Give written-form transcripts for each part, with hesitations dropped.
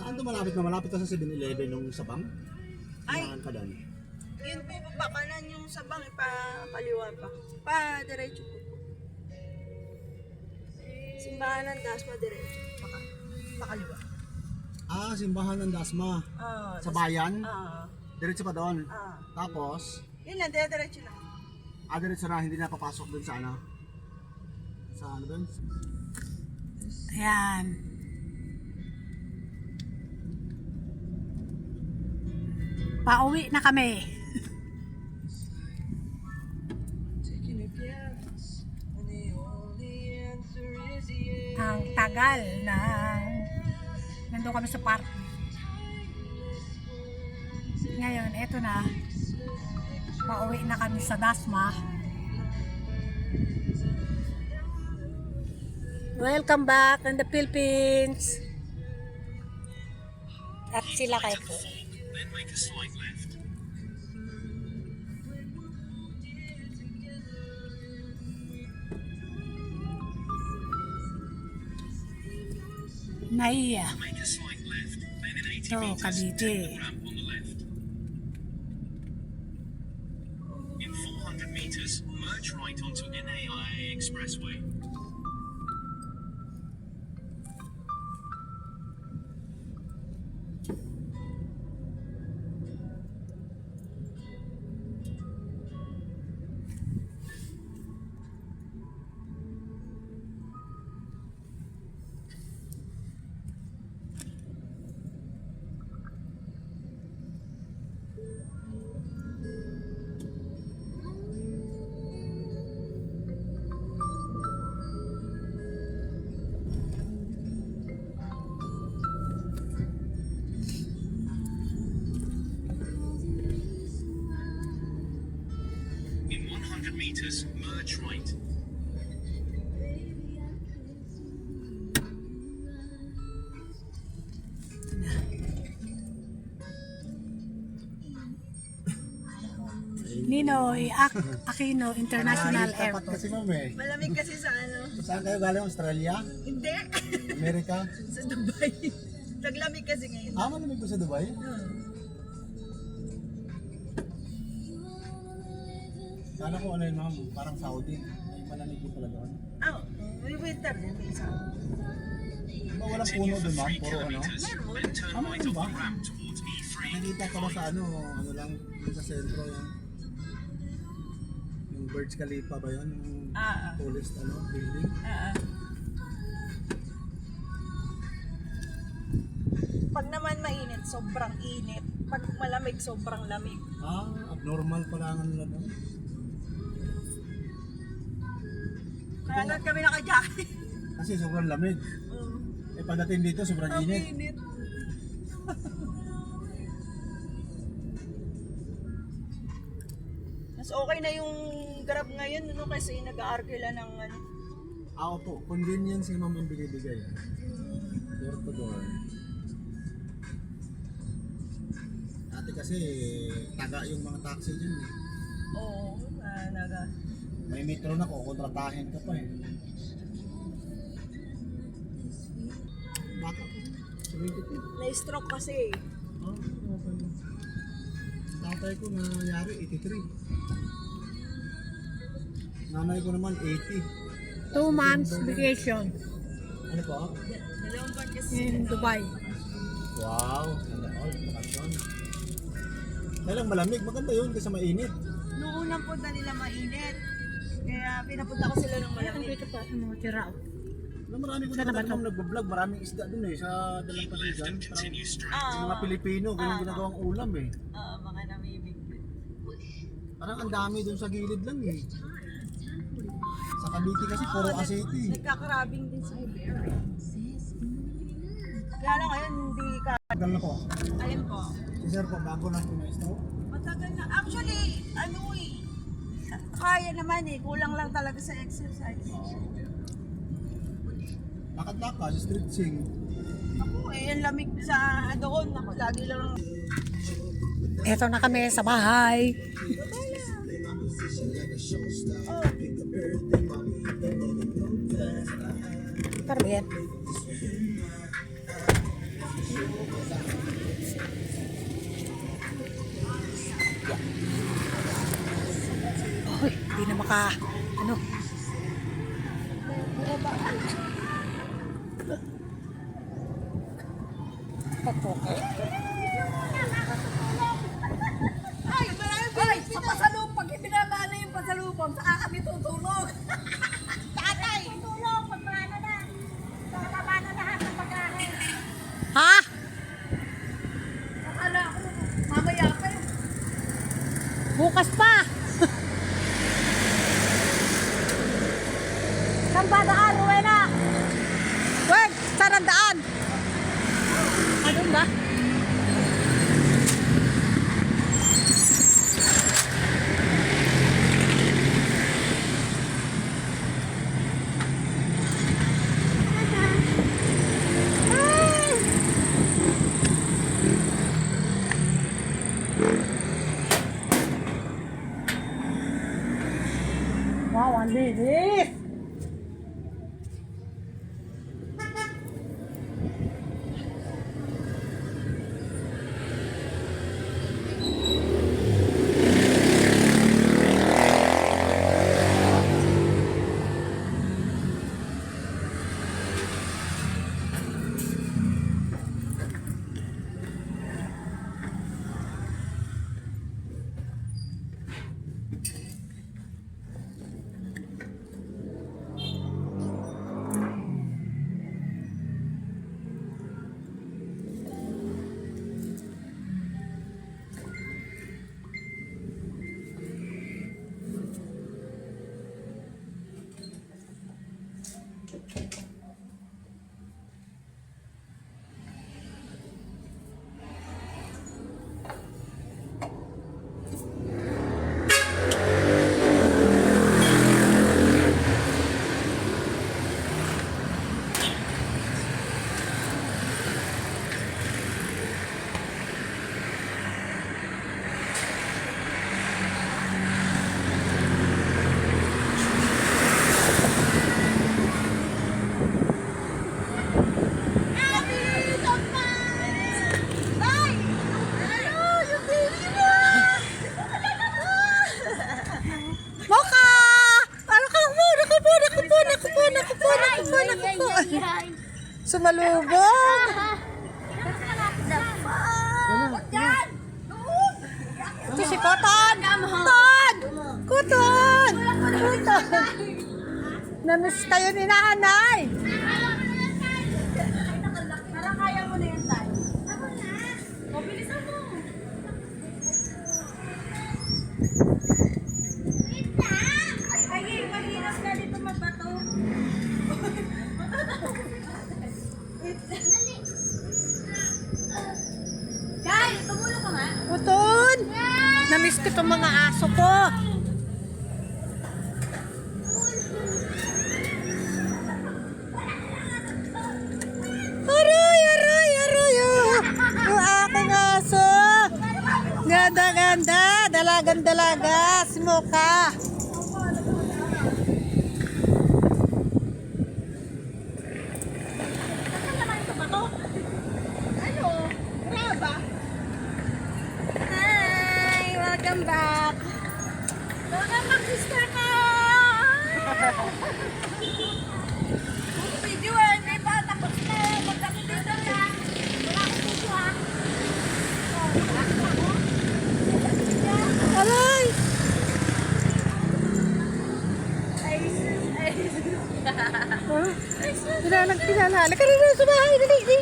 Saan to malapit na? Malapit ka sa 7-Eleven nung Sabang? Ay. Saan ka doon? Yun po, babakalan yung sabang, pa kaliwa pa. Pa, diretso po. Simbahan ng Dasma, diretso. Pakaliwa. Ah, simbahan ng Dasma. Sa bayan? Diretso pa doon. Tapos, Yun lang, diretso lang. diretso na, hindi na papasok doon sa ano? Sa ano doon? Ayan. Pauwi na kami. Ang tagal ng nandun kami sa park. Ngayon, eto na. Pauwi na kami sa Dasma. Welcome back in the Philippines. At sila kayo po. Then make a slight left. Naiya. Make a slight left. Then in 80 To, meters, Cavite. take the ramp on the left. In 400 meters, merge right onto NAIA Expressway. In 100 meters, merge right. Ninoy Aquino International Tapat Airport. kasi ma'am eh. Malamig kasi sa ano. Saan kayo galing? Australia? Hindi. Amerika? Sa Dubai. Naglamig kasi ngayon. Malamig ko sa Dubai? Kala ko ano yun ma'am, parang Saudi. May malamig din pala doon. May winter din. May isa. Diba walang puno Continue for doon ma'am? 3 Puro ano? kilometers, then turn Ano right yun off ba? the ramp towards E3. Nakikita ko lang sa ano lang, yung sa sentro yan. Yung Burj Khalifa ba yun? Yung tallest ano, building. Pag naman mainit, sobrang init. Pag malamig, sobrang lamig. Abnormal pala nga nila doon. Kaya doon kami naka-jacket. Kasi sobrang lamig. Eh pagdating dito sobrang Ang init. init. Mas okay na yung Grab ngayon, ano, kasi nag-aarkila ng ano. Opo, convenience yung ma'am yung binibigay. Door to door. Dati kasi taga yung mga taxi dyan eh. Oo, May metro na kukontratahin ka pa eh. Baka po. 72. na-stroke kasi. Okay. Tatay ko nangyari 83. Nanay ko naman 80. 2 months vacation Ano po? Dalawang buwan kasi. in Dubai. Wow, sana all, bakasyon. Kailang malamig, maganda yun kasi mainit. Noong unang punta nila mainit. Kaya pinapunta ko sila ng malamig. Dito pa mga tira. Na marami ko Saan na ba nakita nung nagbablog, maraming isda dun eh, sa Dalampasigan. Parang Continue straight. yung mga Pilipino, ganun ginagawang ulam eh. Mga namimig. Parang ang dami dun sa gilid lang eh. Sa Cavite kasi puro aseti. Nagkakarabing din sila. Kaya lang ngayon, hindi ka. Tagal na po. Ayun po. Si sir po, bago lang po na-stroke. Matagal na. Actually, ano eh. Kaya naman eh. Kulang lang talaga sa exercise. Lakad-lakad, stretching. Ako eh, ang lamig sa doon. Ako, lagi lang. Eto na kami sa bahay. Pero yan. Hoy, hindi na maka, ano. Ay, marami Hoy, sa pasalubong, pag ibinaba na yung pasalubong, saka kami tutulog. tatay. Tulong, pagmano na. Pagmano na lahat ng pagkain. Ha? Akala ko, mamaya pa yun. Bukas pa. Saan ba daan, Rowena? Wag, saan ang daan? Ano ba? Wow, ang linis! Moka! Ano ka mo? Naku po. Sumalubong. Ito si Koton. Koton! Namiss kayo ni nanay. Parang kaya mo na yan, tay. Ako na. O, bilisan mo. Ay, mahirap na dito magbato. Guys, tumulong ka nga. Koton! Namiss ko itong mga aso ko. Aroy, oh. Yung aking aso. Ganda. Dalagan-dalaga. Si Moka. Ano? Graba? Hi! Welcome back. Baka mag-sister ka! Video eh, may ba? Tapos na. Magkakita na. Wala akong video ha. Wala akong ako. Aray! Kilala. Halika rin sa bahay. Dali.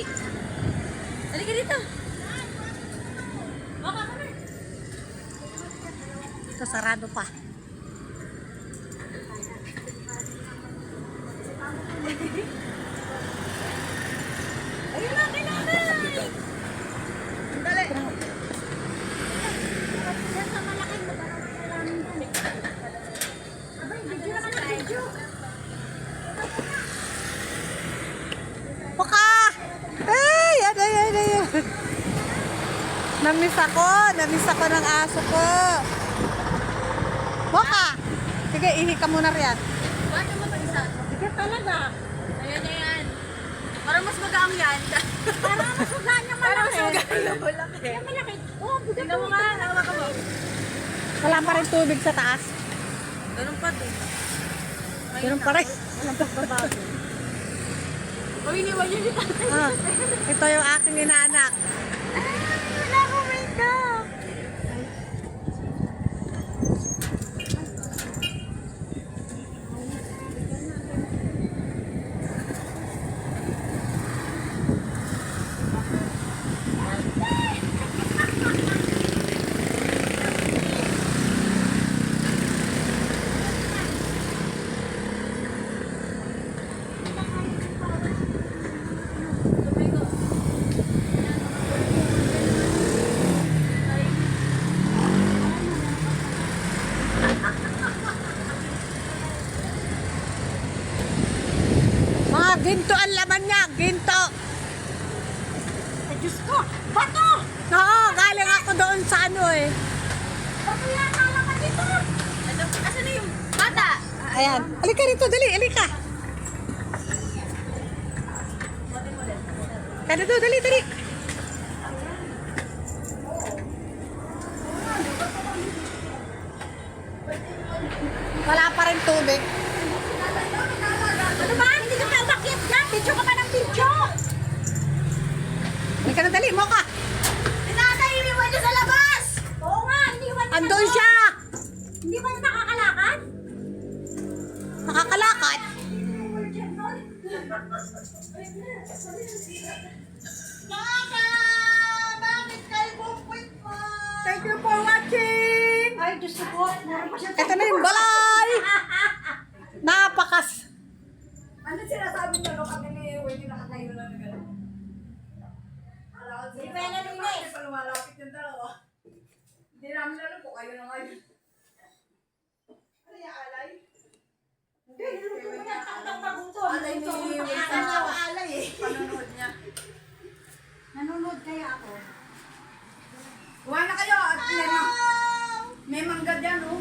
Halika dito. Baka ka na. Ito, sarado pa. Ayun na, kailangan. Dali. Yan sa malaking mo. Abay, video na ka na, video. Moka! Ay! Ay. Namiss ako ng aso ko. Moka! Sige, ihi ka muna riyan. Bakit mo mag-isa? Sige talaga. Ayan na yan. Parang mas magaang yan. Parang mas magaan yung Yung malaki. Oh, buta Tingnan mo nga, hawakan mo. Wala pa rin tubig sa taas. Ganun pa din. Ganun pa rin. Walang pagbabago. O, iniwan yun yung tatay. Ah, ito yung aking inaanak. Wala akong makeup. Mga ginto ang laman niya, ginto. Ay, Diyos ko! Bato! Oo, galing ako doon sa ano eh. Bato yata naman dito! Asan na yung bata? Ayan. Alika rito, dali, alika. Kaya doon, dali, dali. Wala pa rin tubig. Ano ba? Hindi ka pa umakyat dyan! Video ka pa ng video! Halika na, dali, mo ka. Tinatay, iniwan niyo sa labas! Oo nga, iniwan niyo Andun siya. Hindi ba na nakakalakad? Nakakalakad. Bakit kayo bumpuit mo? Thank you for watching. Ay, Diyos ko. Ito na yung balay. Napakas. Ano sinasabi niyo nung kami ni Wendy nakatayo lang na gano'n? Hindi pa yan nalinis. Kasi lumalapit yung dalawa. Hindi namin alam po kayo na ngayon. Ano yung alay? Hindi, niluto mo niya. Alay ni Wendy sa alay eh. Panonood niya. Nanonood kaya ako. Kuha na kayo at may mangga dyan oh.